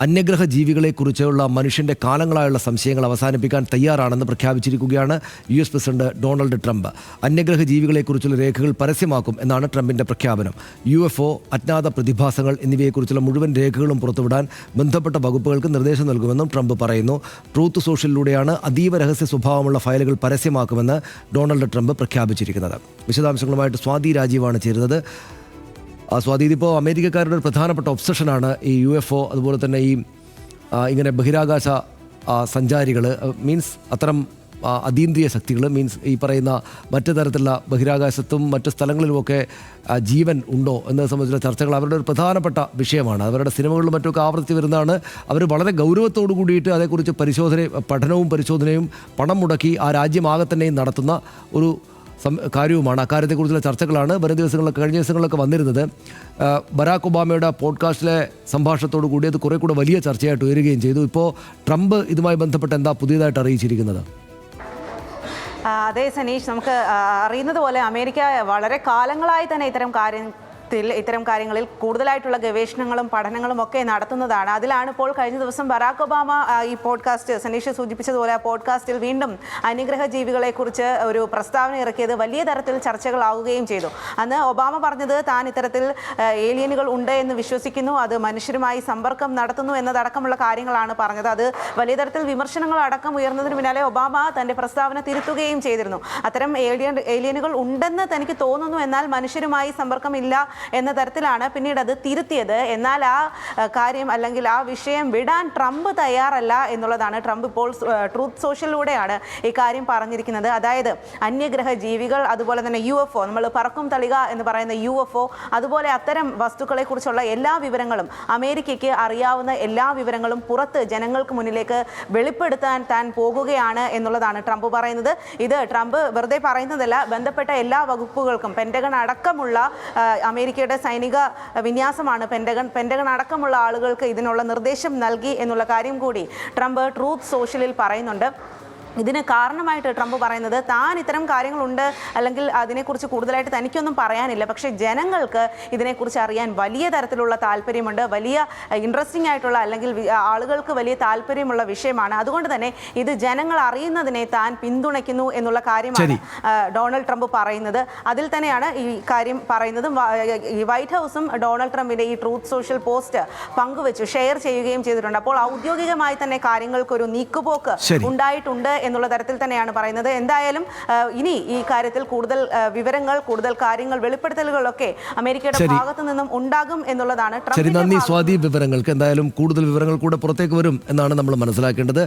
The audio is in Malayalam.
അന്യഗ്രഹ ജീവികളെക്കുറിച്ചുള്ള മനുഷ്യന്റെ കാലങ്ങളായുള്ള സംശയങ്ങൾ അവസാനിപ്പിക്കാൻ തയ്യാറാണെന്ന് പ്രഖ്യാപിച്ചിരിക്കുകയാണ് US പ്രസിഡന്റ് ഡൊണാൾഡ് ട്രംപ്. അന്യഗ്രഹ ജീവികളെക്കുറിച്ചുള്ള രേഖകൾ പരസ്യമാക്കും എന്നാണ് ട്രംപിന്റെ പ്രഖ്യാപനം. UFO, അജ്ഞാത പ്രതിഭാസങ്ങൾ എന്നിവയെക്കുറിച്ചുള്ള മുഴുവൻ രേഖകളും പുറത്തുവിടാൻ ബന്ധപ്പെട്ട വകുപ്പുകൾക്ക് നിർദ്ദേശം നൽകുമെന്നും ട്രംപ് പറയുന്നു. ട്രൂത്ത് സോഷ്യലിലൂടെയാണ് അതീവ രഹസ്യ സ്വഭാവമുള്ള ഫയലുകൾ പരസ്യമാക്കുമെന്ന് ഡൊണാൾഡ് ട്രംപ് പ്രഖ്യാപിച്ചിരിക്കുന്നത്. വിശദാംശങ്ങളുമായിട്ട് സ്വാതി രാജീവാണ് ചേരുന്നത്. സ്വാതി, ഇതിപ്പോൾ അമേരിക്കക്കാരുടെ ഒരു പ്രധാനപ്പെട്ട ഒബ്സഷനാണ് ഈ UFO, അതുപോലെ തന്നെ ഈ ഇങ്ങനെ ബഹിരാകാശ സഞ്ചാരികൾ, മീൻസ് അത്തരം അതീന്ദ്രിയ ശക്തികൾ, മീൻസ് ഈ പറയുന്ന മറ്റു തരത്തിലുള്ള ബഹിരാകാശത്തും മറ്റു സ്ഥലങ്ങളിലുമൊക്കെ ജീവൻ ഉണ്ടോ എന്നത് സംബന്ധിച്ചുള്ള ചർച്ചകൾ അവരുടെ ഒരു പ്രധാനപ്പെട്ട വിഷയമാണ്. അവരുടെ സിനിമകളിലും മറ്റുമൊക്കെ ആവർത്തി വരുന്നതാണ്. അവർ വളരെ ഗൗരവത്തോടു കൂടിയിട്ട് അതേക്കുറിച്ച് പഠനവും പരിശോധനയും പണം മുടക്കി ആ രാജ്യമാകെ തന്നെയും നടത്തുന്ന ഒരു കാര്യവുമാണ്. അക്കാര്യത്തെക്കുറിച്ചുള്ള ചർച്ചകളാണ് കഴിഞ്ഞ ദിവസങ്ങളിലൊക്കെ വന്നിരുന്നത്. ബരാക് ഒബാമയുടെ പോഡ്കാസ്റ്റിലെ സംഭാഷണത്തോടു കൂടി അത് കുറെ കൂടെ വലിയ ചർച്ചയായിട്ട് ഉയരുകയും ചെയ്തു. ഇപ്പോൾ ട്രംപ് ഇതുമായി ബന്ധപ്പെട്ട് എന്താ പുതിയതായിട്ട് അറിയിച്ചിരിക്കുന്നത്? അതെ സനീഷ്, നമുക്ക് അറിയുന്നത് പോലെ അമേരിക്ക വളരെ കാലങ്ങളായി തന്നെ ഇത്തരം കാര്യങ്ങളിൽ കൂടുതലായിട്ടുള്ള ഗവേഷണങ്ങളും പഠനങ്ങളും ഒക്കെ നടത്തുന്നതാണ്. അതിലാണ് ഇപ്പോൾ കഴിഞ്ഞ ദിവസം ബരാക് ഒബാമ ഈ പോഡ്കാസ്റ്റ്, സനീഷ് സൂചിപ്പിച്ചതുപോലെ ആ പോഡ്കാസ്റ്റിൽ വീണ്ടും അന്യഗ്രഹ ജീവികളെക്കുറിച്ച് ഒരു പ്രസ്താവന ഇറക്കിയത് വലിയ തരത്തിൽ ചർച്ചകളാവുകയും ചെയ്തു. അന്ന് ഒബാമ പറഞ്ഞത് താൻ ഇത്തരത്തിൽ ഏലിയനുകൾ ഉണ്ട് എന്ന് വിശ്വസിക്കുന്നു, അത് മനുഷ്യരുമായി സമ്പർക്കം നടത്തുന്നു എന്നതടക്കമുള്ള കാര്യങ്ങളാണ് പറഞ്ഞത്. അത് വലിയ തരത്തിൽ വിമർശനങ്ങൾ അടക്കം ഉയർന്നതിന് പിന്നാലെ ഒബാമ തന്റെ പ്രസ്താവന തിരുത്തുകയും ചെയ്തിരുന്നു. അത്തരം ഏലിയനുകൾ ഉണ്ടെന്ന് തനിക്ക് തോന്നുന്നു, എന്നാൽ മനുഷ്യരുമായി സമ്പർക്കമില്ല എന്ന തരത്തിലാണ് പിന്നീട് അത് തിരുത്തിയത്. എന്നാൽ ആ കാര്യം അല്ലെങ്കിൽ ആ വിഷയം വിടാൻ ട്രംപ് തയ്യാറല്ല എന്നുള്ളതാണ്. ട്രംപ് ഇപ്പോൾ ട്രൂത്ത് സോഷ്യലിലൂടെയാണ് ഈ കാര്യം പറഞ്ഞിരിക്കുന്നത്. അതായത് അന്യഗ്രഹ ജീവികൾ, അതുപോലെ തന്നെ UFO, നമ്മൾ പറക്കും തളിക എന്ന് പറയുന്ന UFO, അതുപോലെ അത്തരം വസ്തുക്കളെ കുറിച്ചുള്ള എല്ലാ വിവരങ്ങളും, അമേരിക്കയ്ക്ക് അറിയാവുന്ന എല്ലാ വിവരങ്ങളും പുറത്ത് ജനങ്ങൾക്ക് മുന്നിലേക്ക് വെളിപ്പെടുത്താൻ താൻ പോകുകയാണ് എന്നുള്ളതാണ് ട്രംപ് പറയുന്നത്. ഇത് ട്രംപ് വെറുതെ പറയുന്നതല്ല, ബന്ധപ്പെട്ട എല്ലാ വകുപ്പുകൾക്കും, പെന്റഗൺ അടക്കമുള്ള അമേരിക്കയുടെ സൈനിക വിന്യാസമാണ് പെന്റഗൺ അടക്കമുള്ള ആളുകൾക്ക് ഇതിനുള്ള നിർദ്ദേശം നൽകി എന്നുള്ള കാര്യം കൂടി ട്രംപ് ട്രൂത്ത് സോഷ്യലിൽ പറയുന്നുണ്ട്. ഇതിന് കാരണമായിട്ട് ട്രംപ് പറയുന്നത് താൻ ഇത്തരം കാര്യങ്ങളുണ്ട്, അല്ലെങ്കിൽ അതിനെക്കുറിച്ച് കൂടുതലായിട്ട് തനിക്കൊന്നും പറയാനില്ല, പക്ഷേ ജനങ്ങൾക്ക് ഇതിനെക്കുറിച്ച് അറിയാൻ വലിയ തരത്തിലുള്ള താല്പര്യമുണ്ട്, വലിയ ഇൻട്രസ്റ്റിംഗ് ആയിട്ടുള്ള, അല്ലെങ്കിൽ ആളുകൾക്ക് വലിയ താല്പര്യമുള്ള വിഷയമാണ്. അതുകൊണ്ട് തന്നെ ഇത് ജനങ്ങൾ അറിയുന്നതിനെ താൻ പിന്തുണയ്ക്കുന്നു എന്നുള്ള കാര്യമാണ് ഡൊണാൾഡ് ട്രംപ് പറയുന്നത്. അതിൽ തന്നെയാണ് ഈ കാര്യം പറയുന്നതും. ഈ വൈറ്റ് ഹൗസും ഡൊണാൾഡ് ട്രംപിന്റെ ഈ ട്രൂത്ത് സോഷ്യൽ പോസ്റ്റ് പങ്കുവെച്ചു, ഷെയർ ചെയ്യുകയും ചെയ്തിട്ടുണ്ട്. അപ്പോൾ ഔദ്യോഗികമായി തന്നെ കാര്യങ്ങൾക്കൊരു നീക്കുപോക്ക് ഉണ്ടായിട്ടുണ്ട് എന്നുള്ള തരത്തിൽ തന്നെയാണ് പറയുന്നത്. എന്തായാലും ഇനി ഈ കാര്യത്തിൽ കൂടുതൽ വിവരങ്ങൾ, കൂടുതൽ കാര്യങ്ങൾ, വെളിപ്പെടുത്തലുകളൊക്കെ അമേരിക്കയുടെ ഭാഗത്തു നിന്നും ഉണ്ടാകും എന്നുള്ളതാണ്. നന്ദി സ്വാതി. വിവരങ്ങൾക്ക് എന്തായാലും കൂടുതൽ വിവരങ്ങൾ കൂടെ പുറത്തേക്ക് വരും എന്നാണ് നമ്മൾ മനസ്സിലാക്കേണ്ടത്.